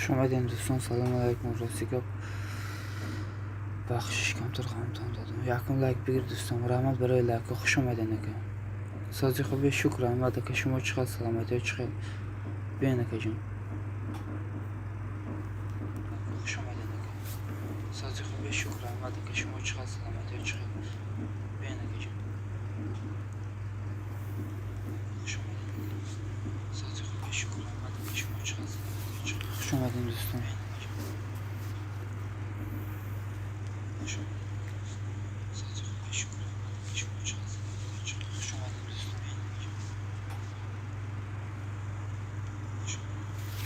خوش آمدین دوستان. سلام علیکم. راستی که بخشش کمتر خواهم دادم. یکم لایک بگیر دوستان. رحمت برای لایک. خوش آمدین که سازی خوبی. شکر احمد که شما چقدر سلامتی چقدر بین که جون. خوش آمدین که سازی خوبی. شکر احمد که شما چقدر سلامتی چقدر بین که جون. خوش آمدین سازی خوبی. شکر احمد که شما چقدر سلامتی چقدر. خوش آمدین دوستان.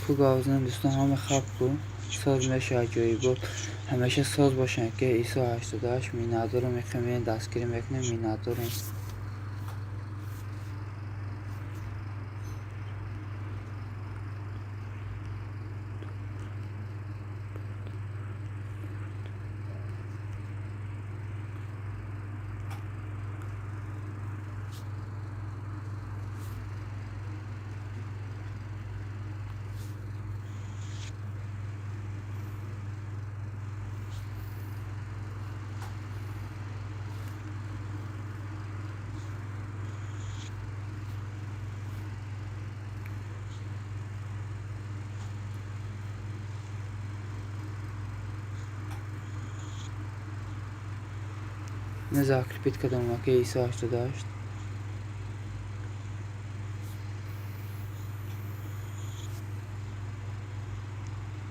خوب آوازن دوستان. همه خواب کن. ساز میشه عجایی بود. همیشه ساز باشن که ایسا 88 مینادارم میخوامین دستگیری میکنیم. مینادارم نزاک کلیپیت کدوم که ایسا 88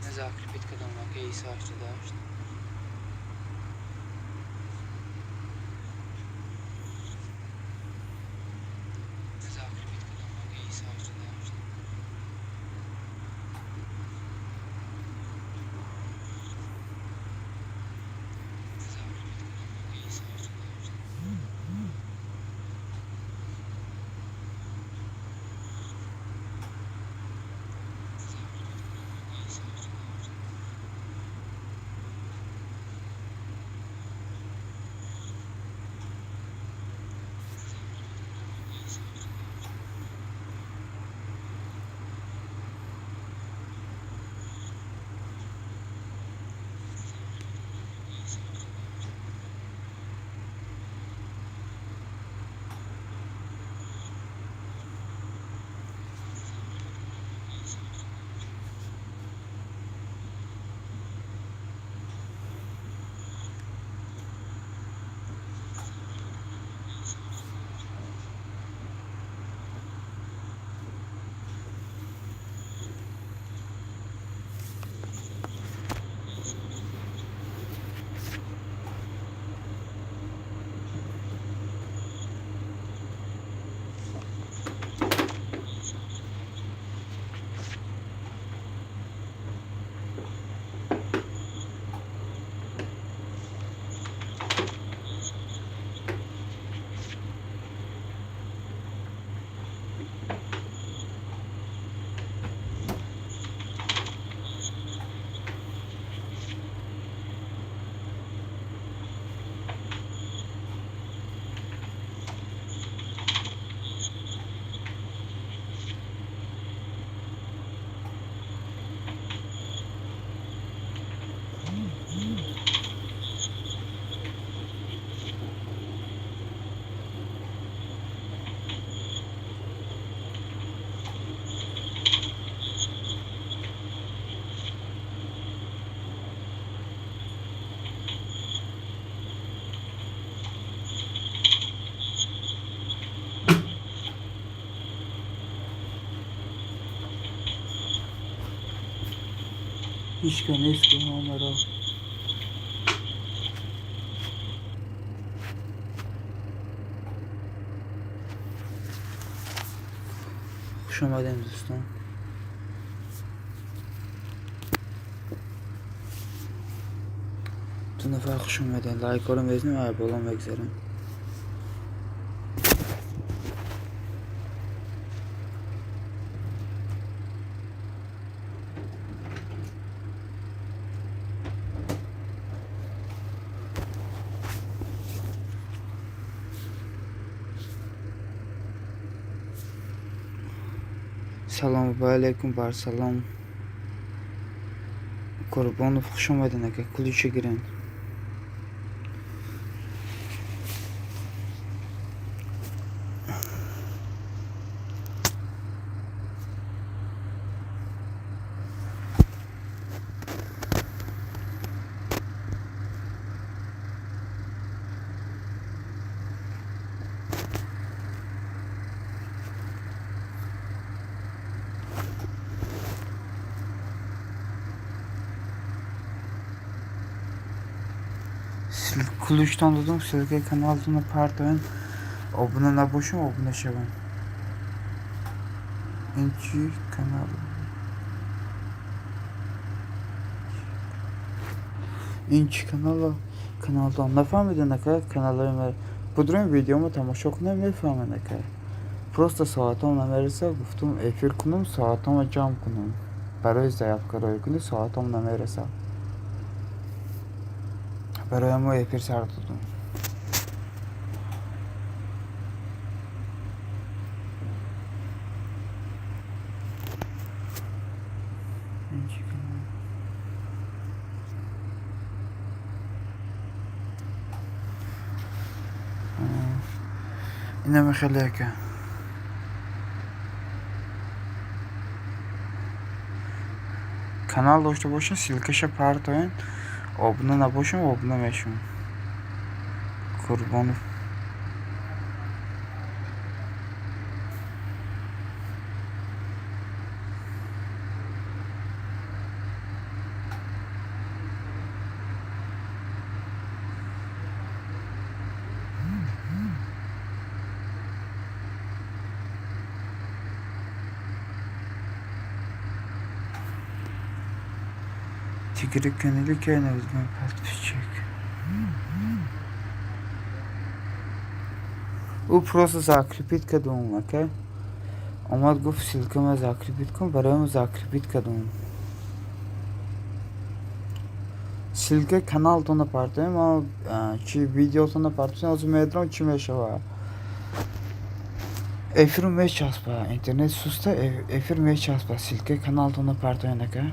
نزاک کلیپیت کدوم که ایسا 88 هیچ که نیست که ما مرا خوش آمدین دوستان. دو نفر خوش آمدین. لایک رو بزنیم و بالا بگذاریم. سلام علیکم. بر سلام Qurbanov, xush omadin aka, kulishga giring. Kulishdan dedim, sizga kanalni partlayın. Abone naboshin, abone shaving. Inchi kanal. Inchi kanaldan nafahmidin aka, kanallarımı budrun videomu tomosha qilib nefahmin aka. Просто soatim namerasa guftum efir kunum, soatim jam kunum. برای ضبط کنی ساعتم نمیرسه. برای ما اپیر سر دادم. اینه میخیلی که kanal داشته باشین سیلکش پرتاین abone نباشین abone میشون قربان Tigri kanalı kendimiz ben patlayacak. او پروسه زاکریپیت کدوم که اومد گفت سیلکه ما زاکریپیت کن برای ما زاکریپیت کدوم سیلکه کانال تونه پارتیم ما چی ویدیو تونه پارتیم از میدرم چی میشه و افیر میچاس با اینترنت سوسته افیر میچاس با سیلکه کانال تونه پارتیم نکه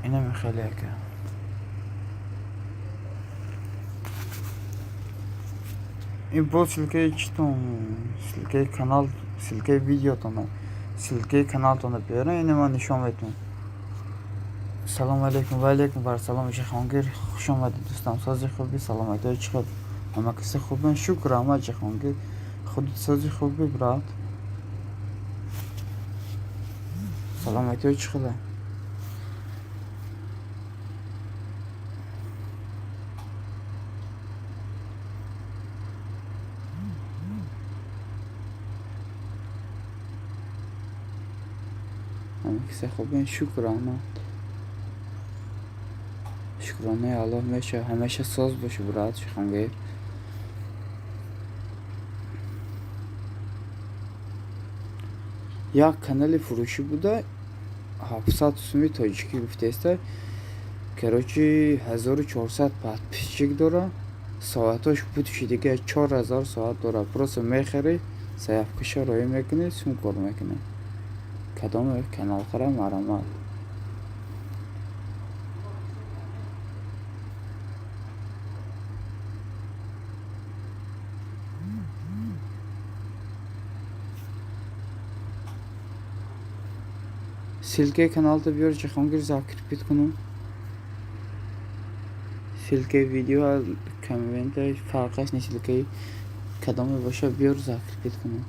اینه میخیلی که این bu silkeyi çıktım silkeyi kanal silkeyi video tonu silkeyi kanal tonu biyorum yine ben nişan ettim سلام علیکم و علیکم بر سلام جهانگیر خوش آمدید دوستان سازی خوبی سلامتی های چقدر اما کسی خوبه شکر اما جهانگیر خودت سازی خوبی برات سلامتی های چقدر اما کسی خوبه شکر اما شکرانه الله میشه همیشه ساز باشه برات جهانگیر یا کانال فروشی بوده 700 سومی تاجیکی گفته است کرچی 1400 подписчик داره ساعتاش بودش دیگه 4000 ساعت داره просто میخری صفحه‌ش رو میکنی سون کار میکنی کدام کانال خرم مرامت silke kanalda bir Cihangir Zakirpit konu silke video komente farqash ne silke kadamı başa bir Zakirpit konu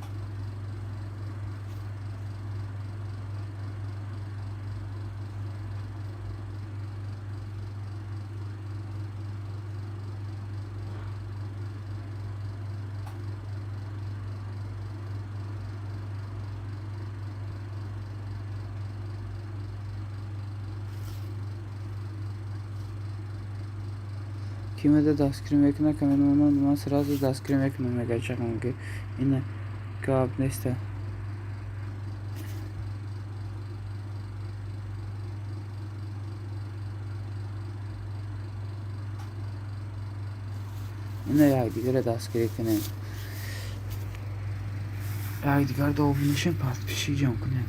Kime de daskrim ekne kamen man сразу daskrim ekmemeye geçeceğim yine kab neyse اینا یک دیگر دستگیری کنین، یک دیگر دا آبونشین پس پیشی جان کنین.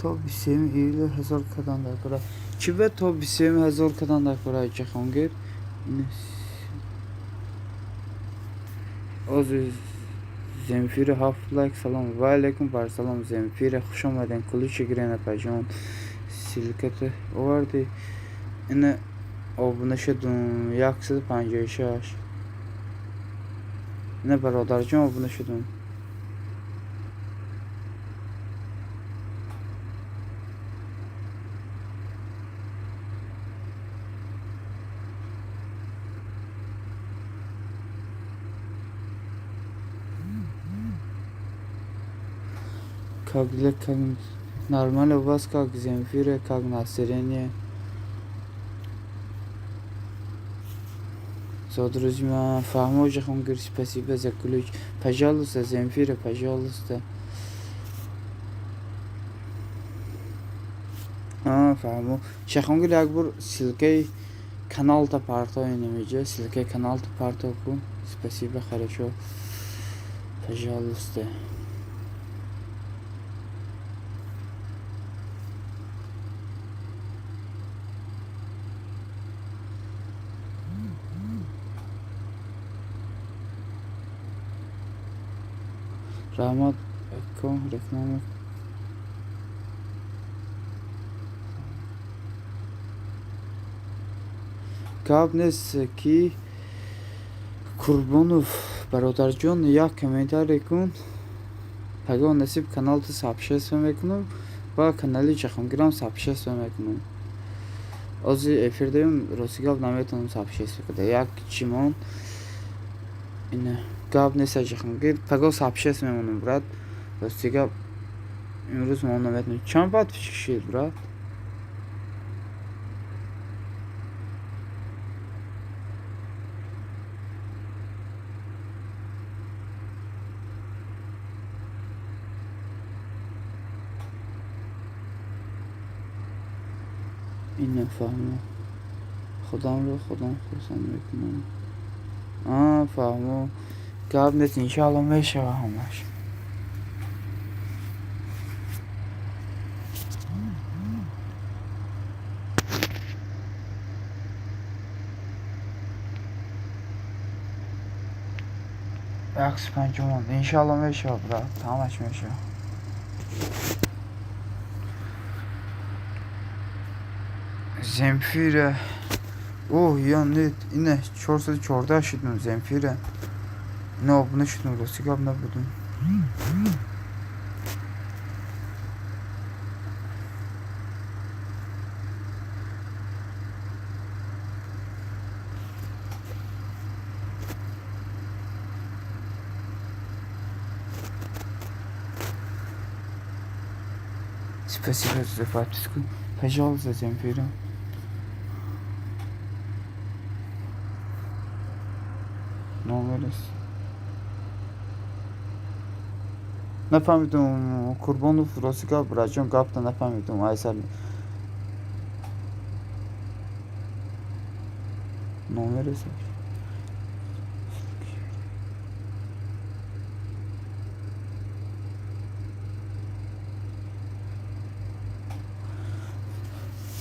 تا 23,000 کدان در کره چی به تا 23,000 کدان در کره چه خانگیر از زنفیر هفت لایک سلام و علیکم بر سلام زنفیر خوش آمدین کلوچ گرینه پجان سیلکت آوردی اینه آبونه شدون 156 اینه برادر جان آبونه شدون как нормально у вас как Земфира, как настроение. So, друзья, фарможе вам говорю спасибо за ключ. Пожалуйста, Земфира, пожалуйста. فهمو شخونگل اکبر سلکه канал та парто немеже силкай канал та парто кун спасибо хорошо пожалуйста. Rahmat kong reklamı гап нест ки Курбонов бародарҷон як комментарий кун пагон насиб каналто сабшест мекунам ва канали Ҷаҳонгирам сабшест мекунам. ози эфирдаём рости гап наметавонам сабшест куда як чимон ина гап нест Ҷаҳонгир пагон сабшест мемонам брат рости гап имрӯз мон наметавонам чанд баъд фикшид брат این نفهمم خودم رو خودم خورسند میکنم فهمم گپ نیست انشاءالله میشه همش عکس پنجم انشاءالله میشه برات همش میشه Земфира. О, я нет, ине 414 шидным Земфира. Но bunu шидным ростигав набудум. Спасибо за подписку. Пожалуйста, Земфира. Номерс. نفهمیدم قربانو فراسیگا براجون گفت نفهمیدم ایسال номерс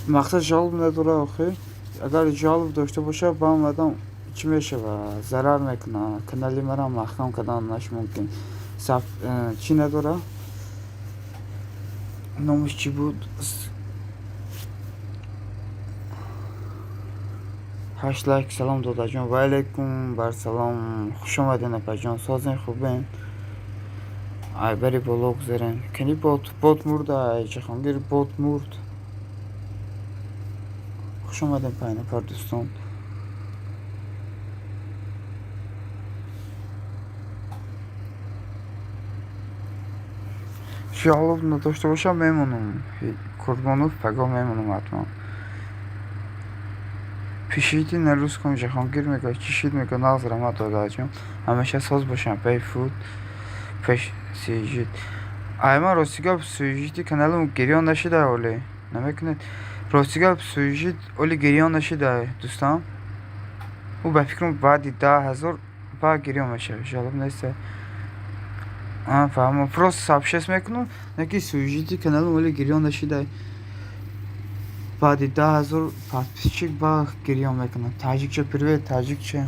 мақсад жалоб надора охи агар жалоб дошта боша ба омадам چی میشه و ضرر میکنه کانالی مرا محکم کردنش ممکن چی نداره نامش چی بود 8 لایک سلام دادا جان و علیکم بر سلام خوش آمدین اپا جان سازین خوبین ای بری بالا گذارین کنی بوت مرد ای جهانگیر بوت مرد خوش آمدین پایین اپا دوستان جالب نداشته باشم میمونم. قربانوف پگاه میمونم حتما. پیشیدی نروز کن جهانگیر میگه چیشید میگه ناظر ما دادا جون همیشه ساز باشم پی فود پیش سیجید ayman Rossiga suyucuydu kanalım geriyon naşı da öyle. Demek ne? Rossiga suyucuyd öyle geriyon naşı da dostum. O به فکرم بعد 10,000 با گریه میشه جالب نیست. فهمم پروس سابشس میکنم نکی سوژیتی کانال ولی گریه نشده بعد 10,000 подписчик با گریه میکنم. تاجیکچه привет تاجیکچه.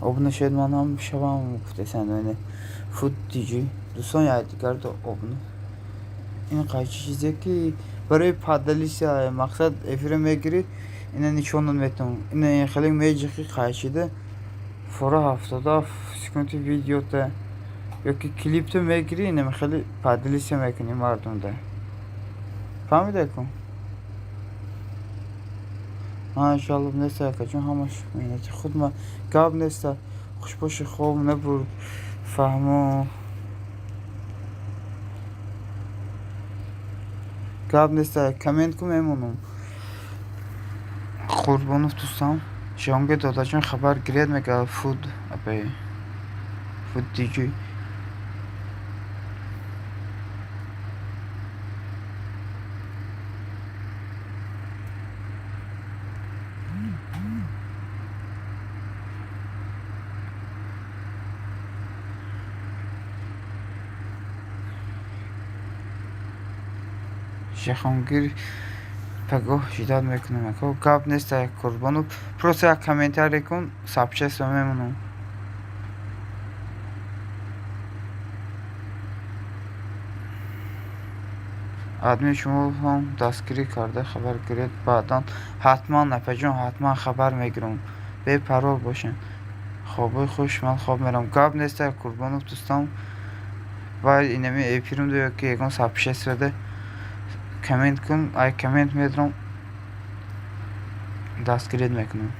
Abone شد من هم شبم گفتن و فود دیجی دوستان یادگار تو abone. این قایچی چیزی که برای پادلیسی مقصد افیر میگیری اینه نشونن میتونم اینه خیلی میجیکی قایچیده فورا 70 سکانتی ویدیو تا یا که کلیپ تو میگیری اینه خیلی پادلیسی میکنی مردم ده فهمیده کن جالب نیست که چون همش مینه خود ما گاب نیست خوش باشه خوب نبود فهمو گاب نیست کامنت کن میمونم قربانوف دوستان جانگه دادا جان خبر گرید میگه فود ابی فود دیجی جهانگیر پگاه شدت میکنم اکو گاب نیست قربانوف پروس یک کامنتاری کن سابچست و میمونم آدمی شما هم دستگیری کرده خبر گرید بعدا حتما نپجون حتما خبر میگیرم به پرول باشین خوابای خوش من خواب میرم گاب نیست قربانوف دوستان و اینمی ایپیرم دیو که یکم سابچست بده کامنت کن ای کامنت میدارم دستگیرید میکنم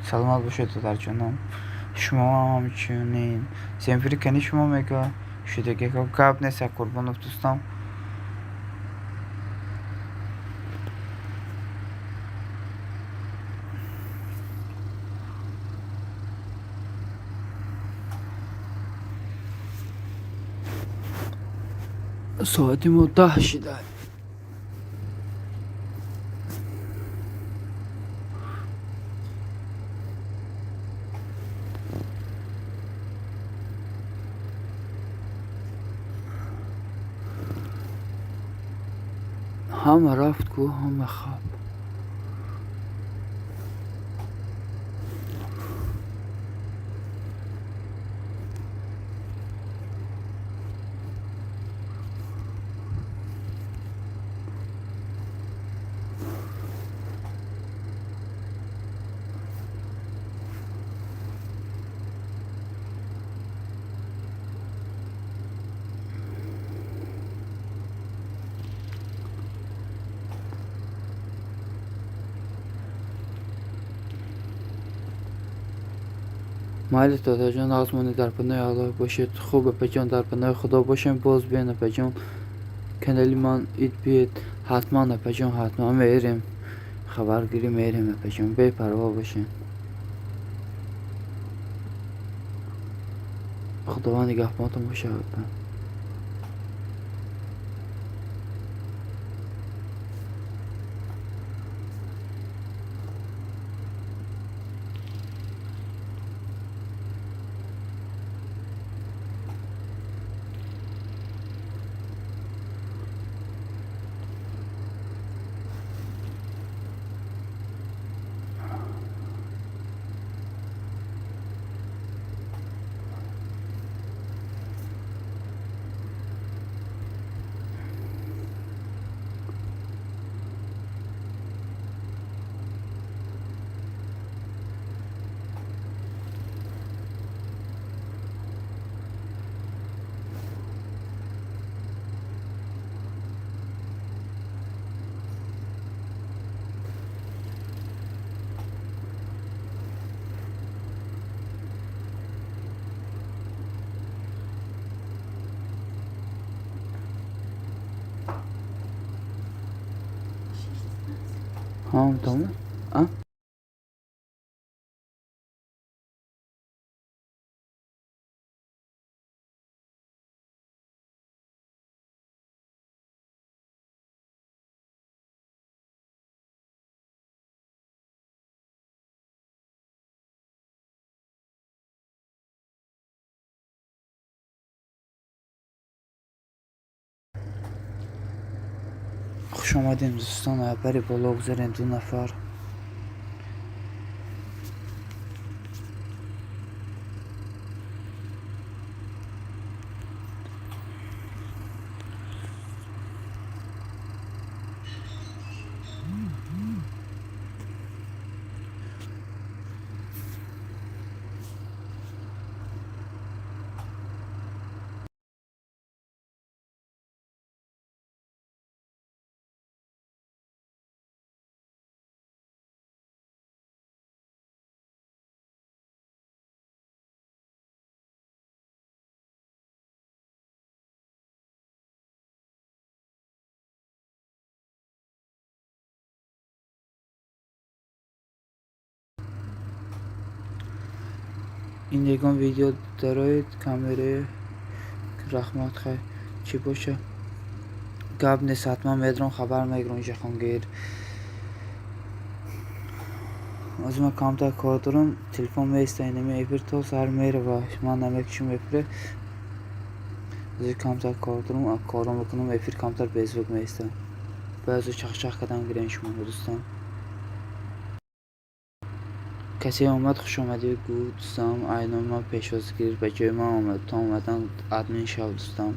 سلامت باشید دادر جانم شما همچنین زنفیری کنی شما میگه شده که گاب نیست قربانوف دوستان ساعتی ما 10 شده همه رفت کو همه خواب مال دادا جان آزمانی در پناه الله باشید خوب بجان در پناه خدا باشیم باز بیان بجان کانالی من اید بیاد حتما بجان حتما میریم خبرگیری میریم بجان بی پروا باشین خداوند نگهبانتون باشه tamam. Ha? خوش آمدیم دوستان. بری بالا بگذارین 2 نفر. این یگان ویدیو دارید کامره رحمت خیر چی باشه گاب نیست. حتما میدرم خبر میگیرم اینجا خونگیر از من کامتر کار دارم. تلفن میسته اینمی ایپر تا سر میره و من نمیکشم ایپره. از کامتر کار دارم کارم بکنم ایپر کامتر بیزوک میسته. بعضی چخ کردن گیرین شما دوستان. کسی آمد خوش آمدی گود دوستان. اینان ما پیشواز گیر به جای ما آمد تا آمدن ادمین شو دوستان.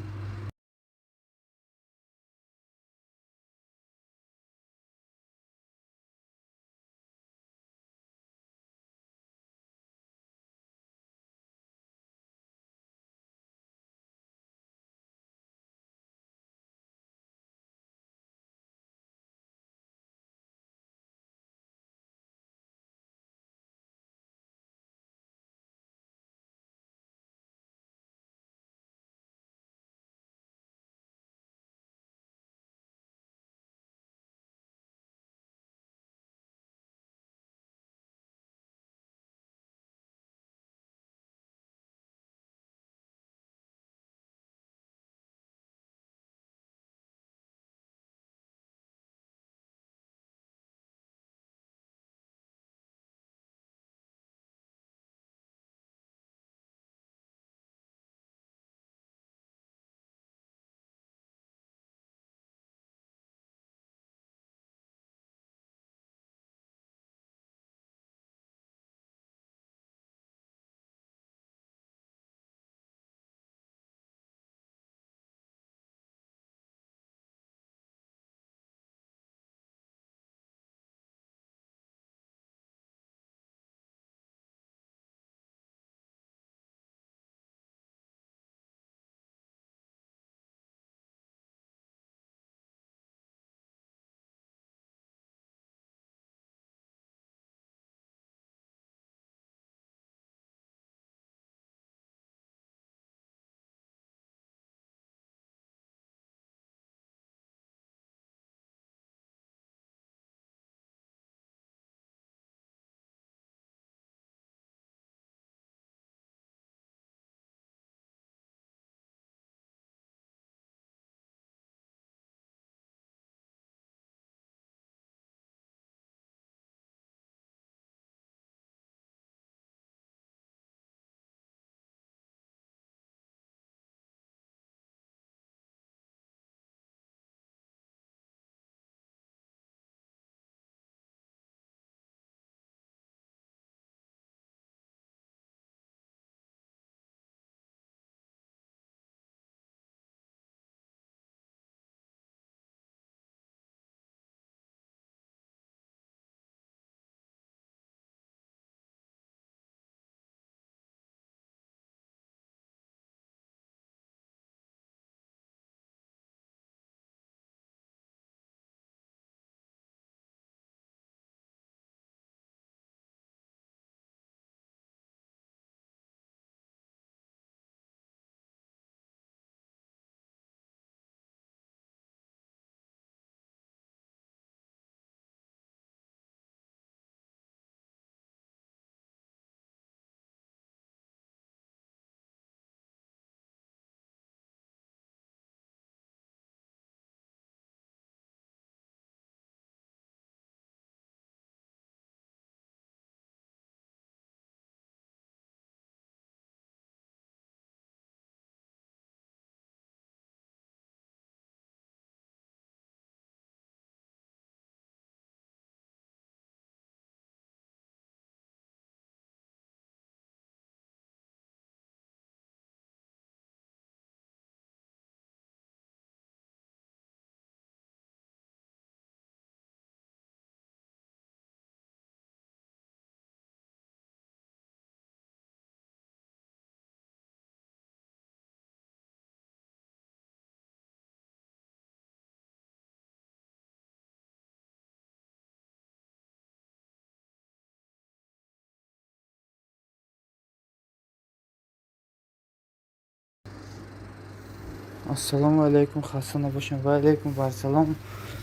Assalomu alaykum, xasta naboshin. Va alaykum assalom.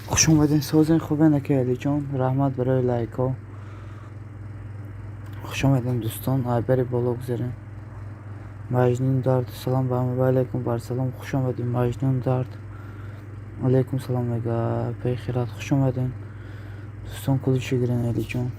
Xush omadin. Sozing خوبه aka Alijon. Rahmat برای لایک ها. خوش اومدین دوستان. بری بالا بگذارین. مجنون درد سلام به همه. و علیکم بر سلام. خوش اومدین مجنون درد. علیکم سلام میگه. بخیرات خوش اومدین دوستان. کلوچی گیرین علی جان.